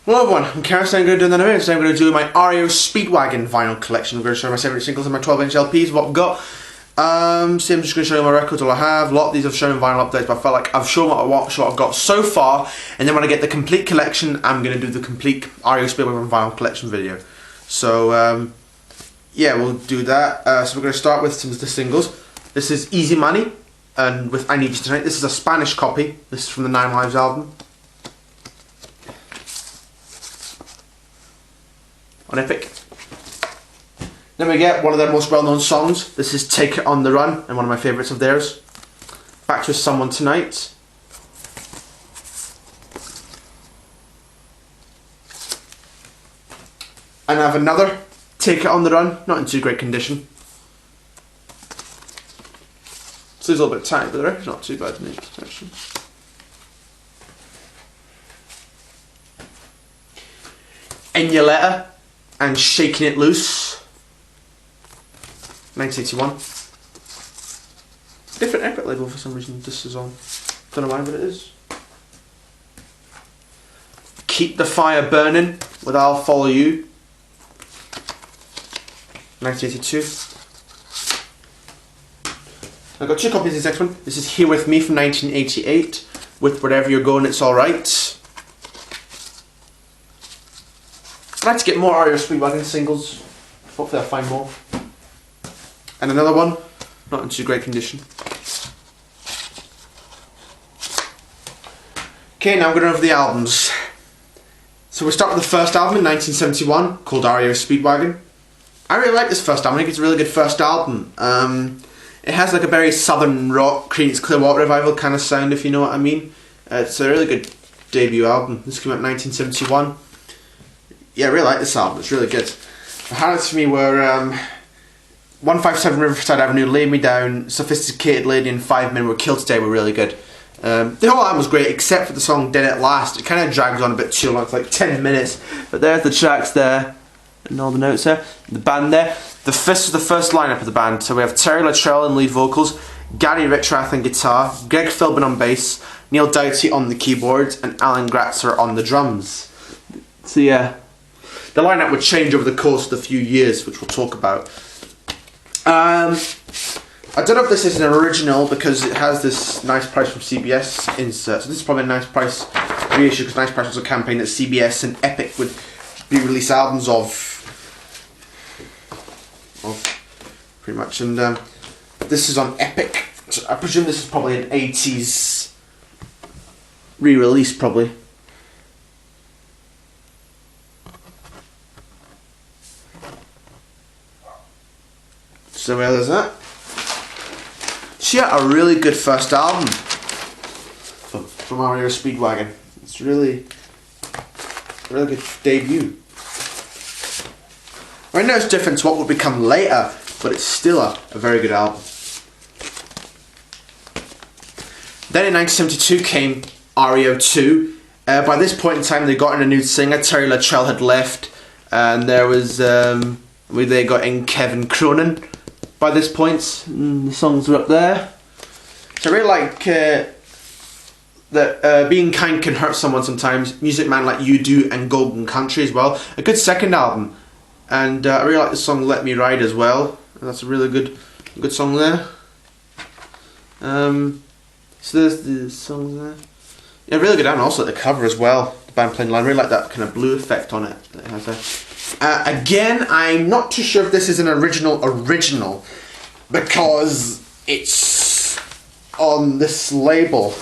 Hello everyone, I'm Karen, so I'm going to do another video. Today I'm going to do my REO Speedwagon vinyl collection. I'm going to show you my 7 singles and my 12-inch LPs, what I've got. So I'm just going to show you my records, all I have. A lot of these I've shown in vinyl updates, but I felt like I've shown what I've got so far. And then when I get the complete collection, I'm going to do the complete REO Speedwagon vinyl collection video. So, yeah, we'll do that. So we're going to start with some of the singles. This is Easy Money, and with I Need You Tonight. This is a Spanish copy. This is from the 9 Lives album. On Epic. Then we get one of their most well-known songs. This is Take It On The Run, and one of my favourites of theirs. Back to Someone Tonight. And I have another Take It On The Run, not in too great condition. So it's a little bit tight, but the record's not too bad in it, actually. In Your Letter and Shaking It Loose, 1981. Different Epic label for some reason. This is on. Don't know why, but it is. Keep the Fire Burning with I'll Follow You, 1982. I've got 2 copies of this next one. This is Here With Me from 1988 with Wherever You're Going It's Alright. I'd like to get more REO Speedwagon singles. Hopefully I'll find more. And another one, not in too great condition. Okay, now we're going over the albums. So we start with the first album in 1971 called REO Speedwagon. I really like this first album. I think it's a really good first album. It has like a very southern rock, Creedence Clearwater Revival kind of sound, if you know what I mean. It's a really good debut album. This came out in 1971. Yeah, I really like this album, it's really good. The highlights for me were 157 Riverside Avenue, Lay Me Down, Sophisticated Lady, and 5 Men Were Killed Today were really good. The whole album was great except for the song Dead At Last. It kind of drags on a bit too long, it's like 10 minutes. But there's the tracks there, and all the notes there, the band there. This was the first lineup of the band, so we have Terry Luttrell in lead vocals, Gary Richrath on guitar, Greg Philbin on bass, Neil Doughty on the keyboards, and Alan Gratzer on the drums. So yeah. The lineup would change over the course of the few years, which we'll talk about. I don't know if this is an original because it has this Nice Price from CBS insert. So this is probably a Nice Price reissue because Nice Price was a campaign that CBS and Epic would re-release albums of pretty much. And this is on Epic. So I presume this is probably an 80s re-release, probably. So yeah, there's that. She had a really good first album from REO Speedwagon. It's really good debut. Right now it's different to what would become later, but it's still a very good album. Then in 1972 came REO 2. By this point in time they got in a new singer. Terry Luttrell had left, and there was they got in Kevin Cronin. By this point, the songs are up there. So I really like that Being Kind Can Hurt Someone Sometimes, Music Man Like You Do, and Golden Country as well. A good second album. And I really like the song Let Me Ride as well. And that's a really good song there. So there's the songs there. Yeah, really good album. Also the cover as well. The band playing live. I really like that kind of blue effect on it that it has there. Again, I'm not too sure if this is an original because it's on this label.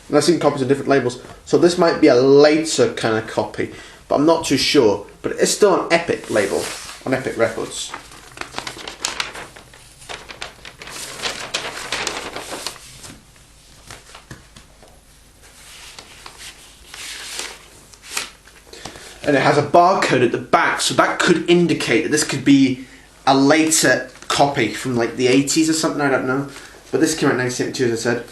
And I've seen copies of different labels, so this might be a later kind of copy, but I'm not too sure. But it's still an Epic label, on Epic Records. And it has a barcode at the back, so that could indicate that this could be a later copy from like the 80s or something, I don't know. But this came out in 1972, as I said.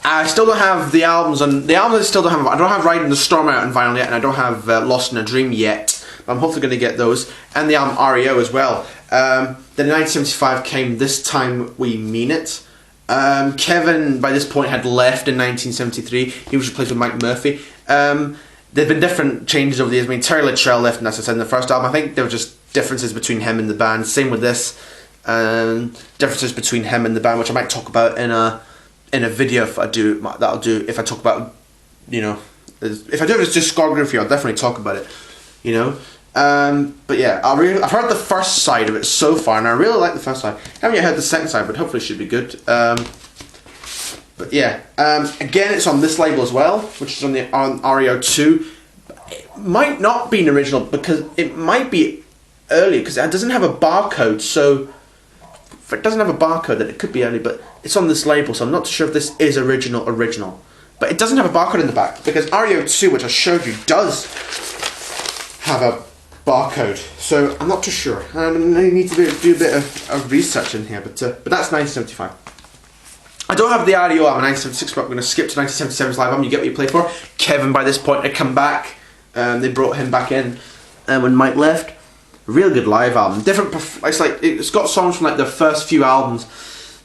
I still don't have the albums on. The albums I still don't have. I don't have Riding the Storm out on vinyl yet, and I don't have Lost in a Dream yet. But I'm hopefully going to get those, and the album REO as well. Then in 1975 came This Time We Mean It. Kevin, by this point, had left in 1973. He was replaced with Mike Murphy. there's been different changes over the years. I mean, Terry Littrell left, and as I said in the first album, I think there were just differences between him and the band. Same with this, differences between him and the band, which I might talk about in a video if I do. That'll do if I talk about, you know, if I do his discography, I'll definitely talk about it. You know. But yeah, I've heard the first side of it so far, and I really like the first side. I haven't yet heard the second side, but hopefully it should be good. But yeah, again, it's on this label as well, which is on REO 2. It might not be an original because it might be early because it doesn't have a barcode. So if it doesn't have a barcode, then it could be early. But it's on this label, so I'm not sure if this is original. But it doesn't have a barcode in the back because REO 2, which I showed you, does have a barcode. So I'm not too sure. I need to do a bit of research in here. But that's 1975. I don't have the REO album 1976, but I'm going to skip to 1977's live album. You get what you play for. Kevin, by this point, had come back. They brought him back in when Mike left. Real good live album. It's got songs from like their first few albums.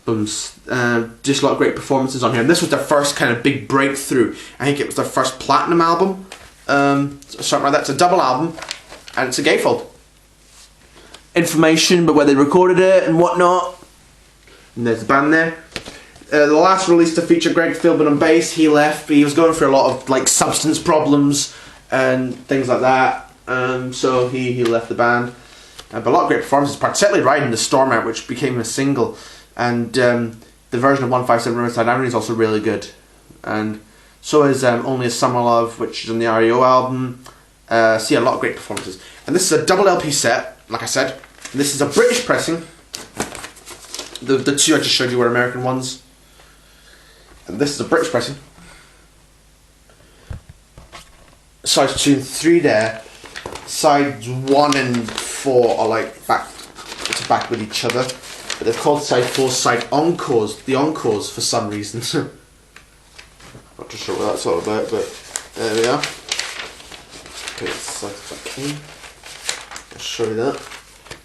Just a lot of great performances on here. And this was their first kind of big breakthrough. I think it was their first platinum album. Something like that. It's a double album, and it's a gatefold. Information about where they recorded it and whatnot. And there's the band there. The last release to feature Greg Philbin on bass, he left. He was going through a lot of like substance problems and things like that. So he left the band. But a lot of great performances, particularly Riding the Storm Out, which became a single. And the version of 157 Riverside Avenue is also really good. And so is Only a Summer Love, which is on the REO album. So yeah, a lot of great performances. And this is a double LP set, like I said. This is a British pressing. The two I just showed you were American ones. And this is a British pressing. Sides 2 and 3 there. Sides 1 and 4 are like back to back with each other. But they're called side 4 side encores. The encores for some reason. Not too sure what that's all about, but there we are. Okay, side back in. I'll show you that.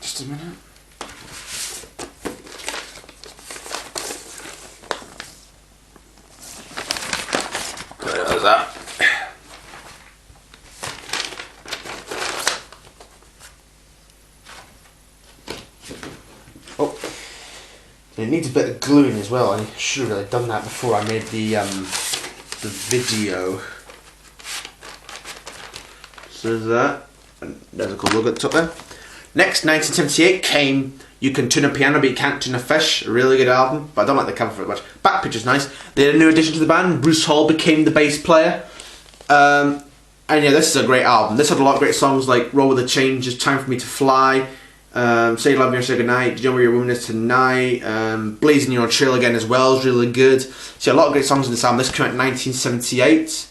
Just a minute. There's that. Oh, it needs a bit of gluing as well. I should have really done that before I made the video. So there's that. And there's a cool logo at the top there. Next, 1978 came You Can Tune a Piano But You Can't Tune a Fish. A really good album, but I don't like the cover very much. Back picture's nice. They had a new addition to the band. Bruce Hall became the bass player. And yeah, this is a great album. This had a lot of great songs like Roll With The Changes, Time For Me To Fly, Say You Love Me or Say Goodnight, Do You Know Where Your Woman Is Tonight, Blazing Your Trail Again as well is really good. So yeah, a lot of great songs in this album. This came out in 1978.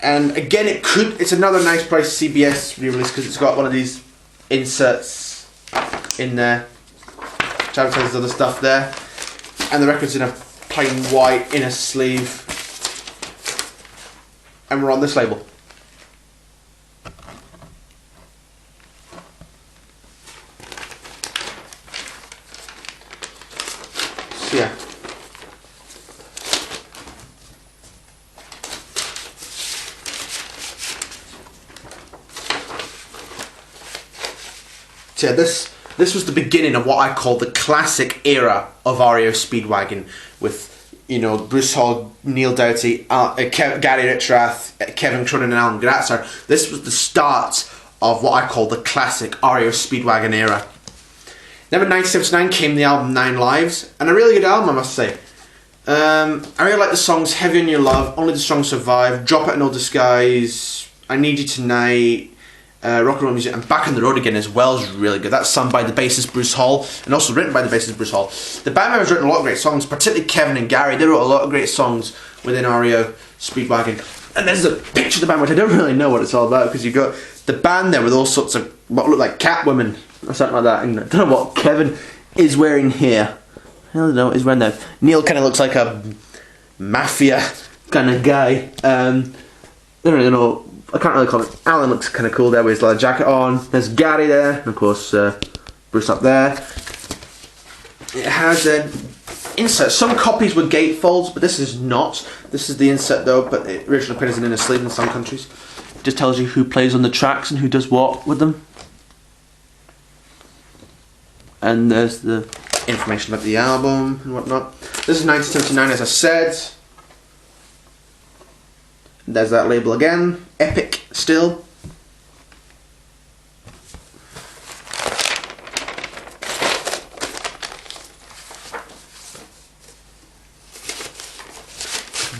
And again, it's another nice price CBS re-release because it's got one of these inserts in there, which advertises other stuff there, and the record's in a plain white inner sleeve, and we're on this label. So yeah. So yeah, this was the beginning of what I call the classic era of REO Speedwagon, with, you know, Bruce Hall, Neil Doughty, Gary Richrath, Kevin Cronin and Alan Gratzer. This was the start of what I call the classic REO Speedwagon era. Then in 1979 came the album Nine Lives, and a really good album, I must say. I really like the songs Heavy on Your Love, Only the Strong Survive, Drop It in No Disguise, I Need You Tonight, Rock and Roll Music, and Back on the Road Again as well is really good. That's sung by the bassist Bruce Hall, and also written by the bassist Bruce Hall. The band members written a lot of great songs, particularly Kevin and Gary. They wrote a lot of great songs within REO Speedwagon. And there's a picture of the band which I don't really know what it's all about, because you've got the band there with all sorts of what look like Catwomen or something like that. And I don't know what Kevin is wearing here. I don't know what he's wearing there. Neil kind of looks like a mafia kind of guy. I don't really know. I can't really call it. Alan looks kind of cool there with his leather jacket on. There's Gary there, and of course Bruce up there. It has insert. Some copies were gatefolds, but this is not. This is the insert though, but it originally printed as an inner sleeve in some countries. It just tells you who plays on the tracks and who does what with them. And there's the information about the album and whatnot. This is 1979, as I said. There's that label again. Epic still.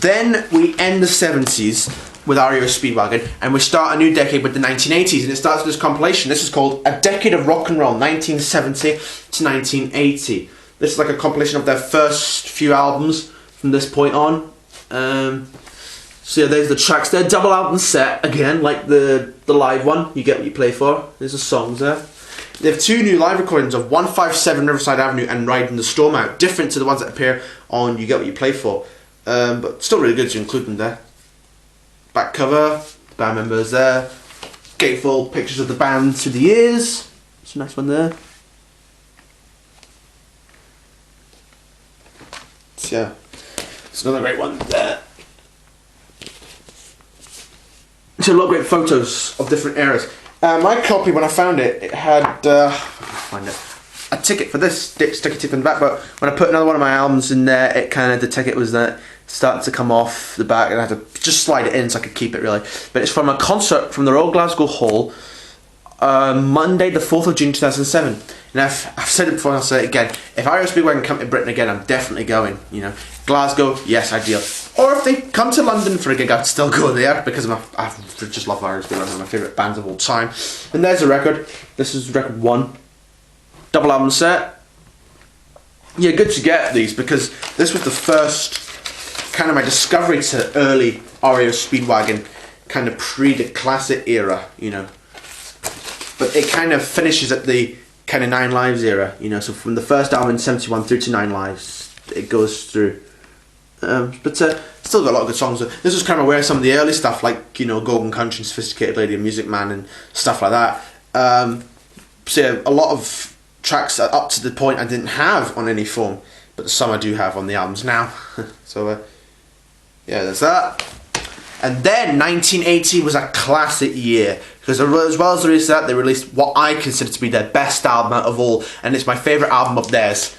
Then we end the 70s with REO Speedwagon, and we start a new decade with the 1980s, and it starts with this compilation. This is called A Decade of Rock and Roll, 1970 to 1980. This is like a compilation of their first few albums from this point on. So yeah, there's the tracks there. Double album set, again, like the live one. You get what you play for. There's the songs there. They have two new live recordings of 157 Riverside Avenue and Riding the Storm Out, different to the ones that appear on You Get What You Play For. But still really good to include them there. Back cover, band members there. Gatefold pictures of the band through the years. It's a nice one there. So yeah, it's another great one there. So a lot of great photos of different eras. My copy, when I found it, it had find it, a ticket for this sticky tip in the back, but when I put another one of my albums in there, it kind of, the ticket was that starting to come off the back, and I had to just slide it in so I could keep it really. But it's from a concert from the Royal Glasgow Hall, Monday the 4th of June 2007. And I've said it before and I'll say it again. If REO Speedwagon come to Britain again, I'm definitely going, you know. Glasgow, yes, ideal. Or if they come to London for a gig, I'd still go there, because I just love REO Speedwagon, one of my favourite bands of all time. And there's a record. This is record 1. Double album set. Yeah, good to get these, because this was the first kind of my discovery to early REO Speedwagon, kind of pre the classic era, you know. But it kind of finishes at the kind of 9 Lives era, you know. So from the first album in 71 through to 9 Lives, it goes through. But still got a lot of good songs. This was kind of where some of the early stuff, like, you know, Golden Country and Sophisticated Lady and Music Man and stuff like that. So yeah, a lot of tracks up to the point I didn't have on any form, but some I do have on the albums now. So yeah, there's that. And then 1980 was a classic year, because as well as the release of that, they released what I consider to be their best album out of all, and it's my favourite album of theirs,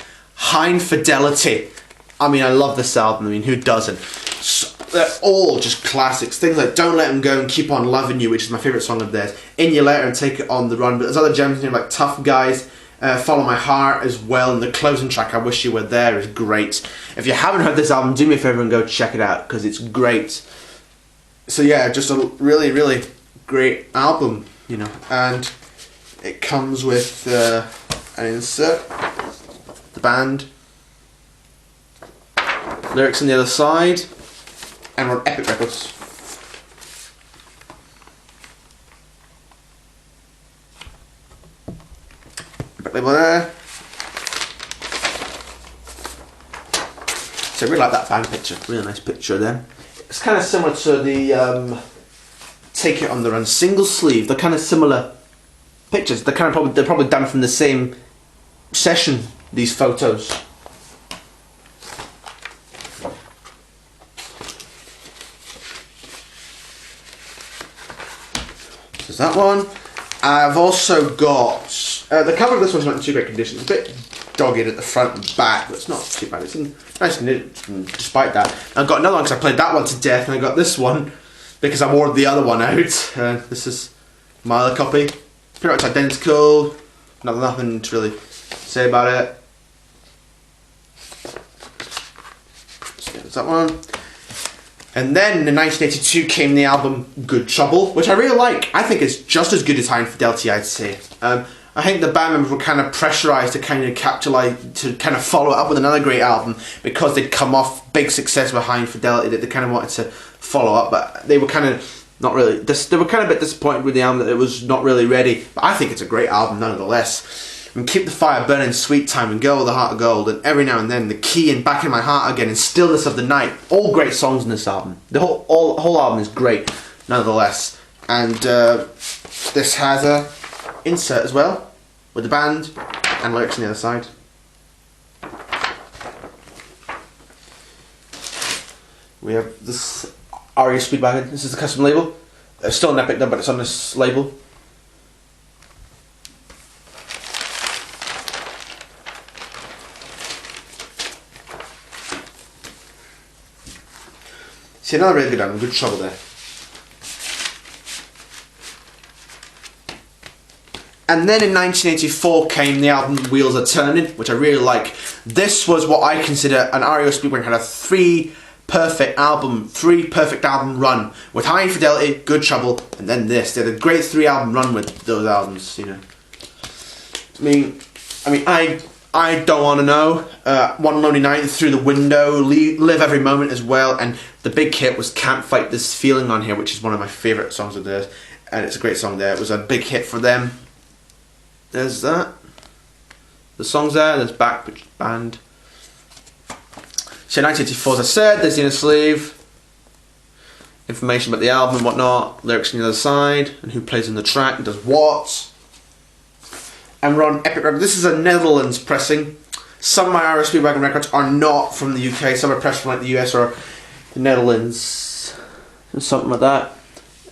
Infidelity. I mean, I love this album. I mean, who doesn't? So, they're all just classics. Things like Don't Let 'Em Go and Keep On Loving You, which is my favourite song of theirs. In Your Letter and Take It On The Run. But there's other gems in here like Tough Guys, Follow My Heart as well, and the closing track, I Wish You Were There, is great. If you haven't heard this album, do me a favour and go check it out, because it's great. So yeah, just a really, really great album, you know. And it comes with an insert, the band, lyrics on the other side, and we're on Epic Records. Back label there. So I really like that band picture, really nice picture there. It's kind of similar to the Take It On The Run single sleeve. They're kind of similar pictures. They're probably done from the same session, these photos. There's that one. I've also got the cover of this one's not in too great condition. It's a bit dogged at the front and back, but it's not too bad. It's in nice condition despite that. I've got another one because I played that one to death, and I got this one because I wore the other one out. This is my other copy. Pretty much identical. Nothing to really say about it. So yeah, there's that one. And then in 1982 came the album Good Trouble, which I really like. I think it's just as good as High Infidelity, I'd say. I think the band members were kind of pressurised to kind of capitalize, to kind of follow it up with another great album, because they'd come off big success with High Infidelity, that they kind of wanted to follow up, but they were kind of not really, they were kind of a bit disappointed with the album, that it was not really ready. But I think it's a great album nonetheless. And Keep the Fire Burning, Sweet Time, and Girl with a Heart of Gold, and Every Now and Then, The Key, and Back in My Heart Again, and Stillness of the Night. All great songs in this album. The whole album is great, nonetheless. And this has a insert as well, with the band and lyrics on the other side. We have this REO Speedwagon. This is the custom label. It's still an Epic though, but it's on this label. See, another really good album, good trouble there. And then in 1984 came the album Wheels Are Turning, which I really like. This was what I consider an REO Speedwagon had a three perfect album run with High Infidelity, Good Trouble, and then this. They had a great 3-album run with those albums, you know. I don't want to know. One Lonely Night, Through the Window, Live Every Moment as well, and the big hit was Can't Fight This Feeling on here, which is one of my favourite songs of theirs, and it's a great song there. It was a big hit for them. There's that. The song's there, there's Back Band. So 1984, as I said, there's the inner sleeve. Information about the album and whatnot, lyrics on the other side, and who plays on the track and does what. And we're on Epic Records. This is a Netherlands pressing. Some of my REO Speedwagon records are not from the UK, some are pressed from like the US or the Netherlands, and something like that.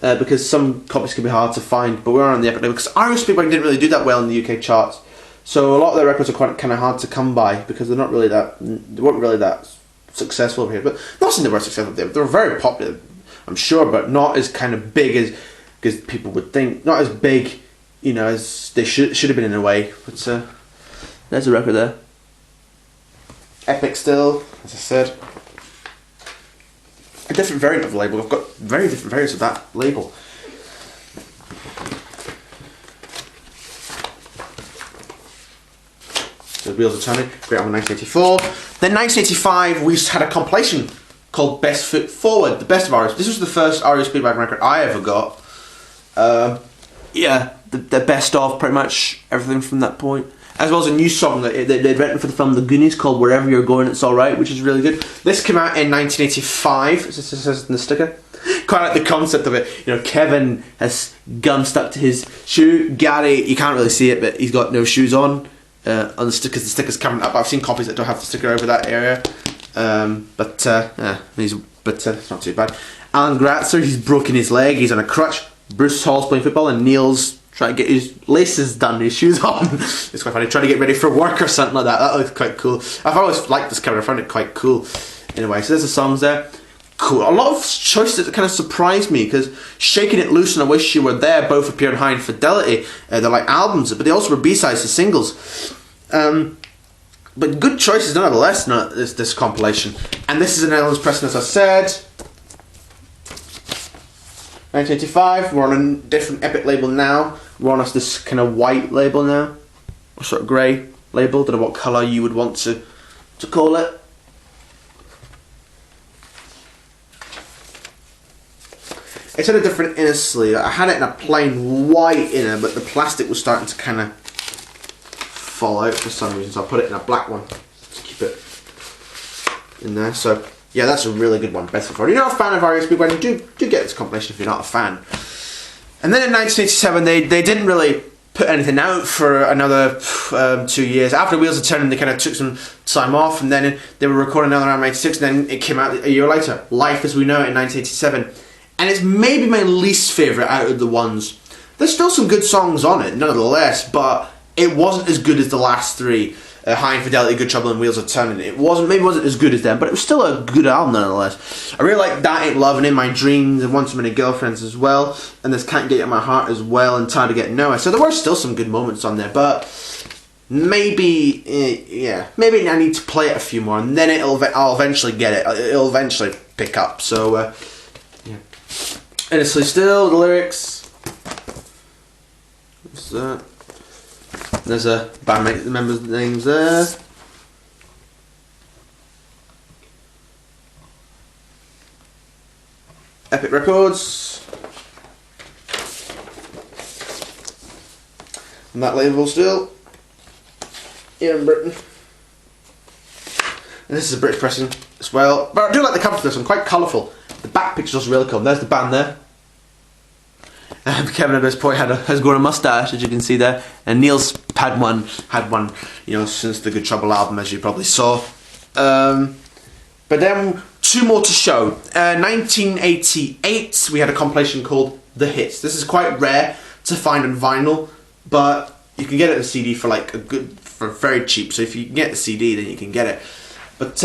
Because some copies can be hard to find, but we're on the Epic label because REO Speedwagon didn't really do that well in the UK charts. So a lot of their records are quite kind of hard to come by because they weren't really that successful over here. But not saying they were successful there. They were very popular, I'm sure, but not as kind of big as people would think. Not as big, you know, as they should have been in a way. But there's a record there. Epic still, as I said. A different variant of the label. I've got very different variants of that label. So Wheels Are Turning, great album 1984. Then 1985 we had a compilation called Best Foot Forward, the best of REO. This was the first REO Speedwagon record I ever got. Yeah, the best of pretty much everything from that point. As well as a new song that they'd written for the film The Goonies called Wherever You're Going It's Alright, which is really good. This came out in 1985, as it says in the sticker. Quite like the concept of it. You know, Kevin has gum stuck to his shoe. Gary, you can't really see it, but he's got no shoes on the stickers. The sticker's coming up. I've seen copies that don't have the sticker over that area. But it's not too bad. Alan Gratzer, he's broken his leg. He's on a crutch. Bruce Hall's playing football, and Neil's trying to get his laces done, his shoes on. It's quite funny, trying to get ready for work or something like that. That looks quite cool. I've always liked this cover, I found it quite cool. Anyway, so there's the songs there. Cool. A lot of choices that kind of surprised me, because Shaking It Loose and I Wish You Were There both appeared in High Infidelity. They're like albums, but they also were B-sides to singles. But good choices nonetheless, this compilation. And this is an Netherlands pressing, as I said. 1985, we're on a different Epic label now. We're on this kind of white label now, or sort of grey label. Don't know what colour you would want to call it. It's had a different inner sleeve. I had it in a plain white inner, but the plastic was starting to kind of fall out for some reason, so I put it in a black one to keep it in there. So yeah, that's a really good one. Best of all. You're not a fan of REO Speedwagon, do get this compilation if you're not a fan. And then in 1987, they didn't really put anything out for another 2 years. After Wheels Are Turning, they kind of took some time off, and then they were recording another around 1986, and then it came out a year later, Life As We Know It in 1987. And it's maybe my least favourite out of the ones. There's still some good songs on it, nonetheless, but it wasn't as good as the last three. High Infidelity, Good Trouble, and Wheels Are Turning. Maybe wasn't as good as them, but it was still a good album nonetheless. I really like That Ain't Love and In My Dreams and One Too Many Girlfriends as well, and there's Can't Get You In My Heart as well, and Tired to Get Nowhere. So there were still some good moments on there, but maybe I need to play it a few more, and then I'll eventually get it. It'll eventually pick up. So yeah. Honestly, still the lyrics. What's that? There's a band members' names there. Epic Records. And that label still. Here in Britain. And this is a British pressing as well. But I do like the cover for this one, quite colourful. The back picture's also really cool. There's the band there. Kevin at this point has grown a moustache, as you can see there, and Neil's had one, you know, since the Good Trouble album, as you probably saw. But then two more to show. 1988, we had a compilation called The Hits. This is quite rare to find on vinyl, but you can get it on CD for like for very cheap. So if you can get the CD, then you can get it. But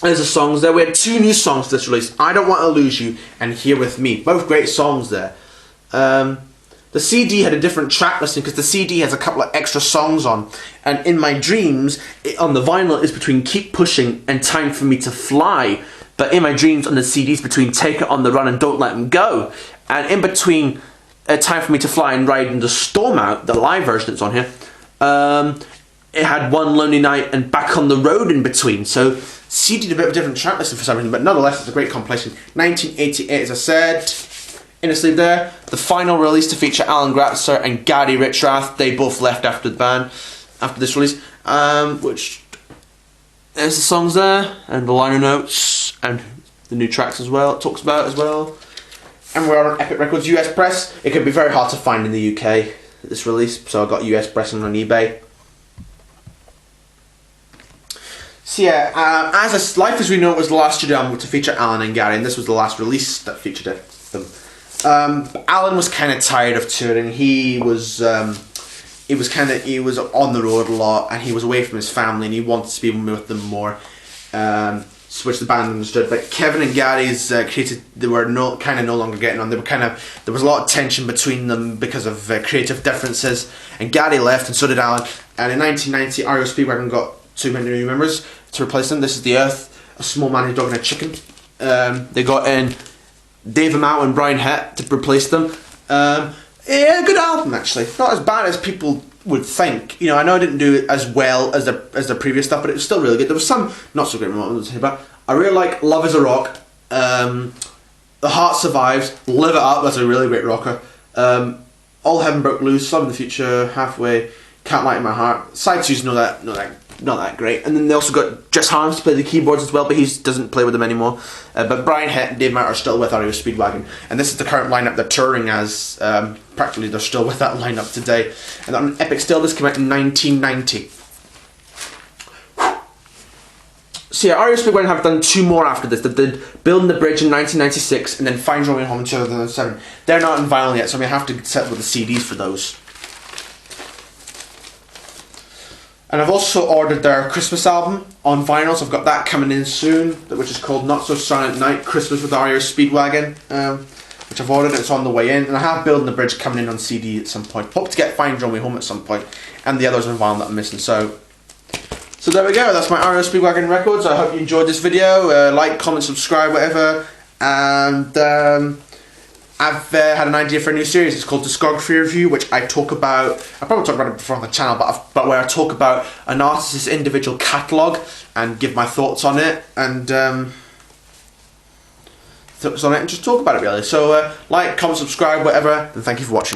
there's the songs there. We had two new songs this release: I Don't Want to Lose You and Here With Me. Both great songs there. The CD had a different track listing because the CD has a couple of extra songs on. And In My Dreams, on the vinyl, is between Keep Pushing and Time For Me To Fly. But In My Dreams on the CD is between Take It On The Run and Don't Let 'Em Go. And in between Time For Me To Fly and Riding the Storm Out, the live version that's on here, it had One Lonely Night and Back on the Road in between. So CD did a bit of a different track listing for some reason, but nonetheless it's a great compilation. 1988, as I said. In a sleeve there, the final release to feature Alan Gratzer and Gary Richrath. They both left after the band, after this release. Which, there's the songs there, and the liner notes, and the new tracks as well, it talks about as well. And we're on Epic Records US Press. It could be very hard to find in the UK, this release, so I got US pressing on eBay. So yeah, Life As We Know It was the last studio album to feature Alan and Gary, and this was the last release that featured them. Alan was kind of tired of touring. He was on the road a lot, and he was away from his family, and he wanted to be with them more, which the band understood. But Kevin and Gary's they were no longer getting on. There was a lot of tension between them because of creative differences, and Gary left, and so did Alan. And in 1990, REO Speedwagon got 2 new members to replace them. This is The Earth, A Small Man, A Dog and a Chicken. They got in Dave Amau and Brian Hett to replace them. Yeah, good album actually. Not as bad as people would think. You know, I know I didn't do it as well as the previous stuff, but it was still really good. There was some not so great moments, but I really like Love Is a Rock. The Heart Survives. Live It Up. That's a really great rocker. All Heaven Broke Loose. Love in the Future. Halfway. Can't Light in My Heart. Side 2's not that great. And then they also got Jess Harms to play the keyboards as well, but he doesn't play with them anymore. But Brian Hett and Dave Matt are still with REO Speedwagon, and this is the current lineup they're touring as. Practically they're still with that lineup today. And on Epic Still, this came out in 1990. So yeah, REO Speedwagon have done two more after this. They did Building the Bridge in 1996 and then Find Your Way Home in 2007. They're not in vinyl yet, so we have to set with the CDs for those. And I've also ordered their Christmas album on vinyl, so I've got that coming in soon, which is called Not So Silent Night, Christmas with REO Speedwagon, which I've ordered. It's on the way in. And I have Building the Bridge coming in on CD at some point. Hope to get Find Your Way Home at some point, and the others on vinyl that I'm missing. So there we go, that's my REO Speedwagon records. I hope you enjoyed this video. Like, comment, subscribe, whatever. And I've had an idea for a new series. It's called Discography Review, which I talk about. I probably talked about it before on the channel, but where I talk about an artist's individual catalogue and give my thoughts on it, and just talk about it really. So like, comment, subscribe, whatever, and thank you for watching.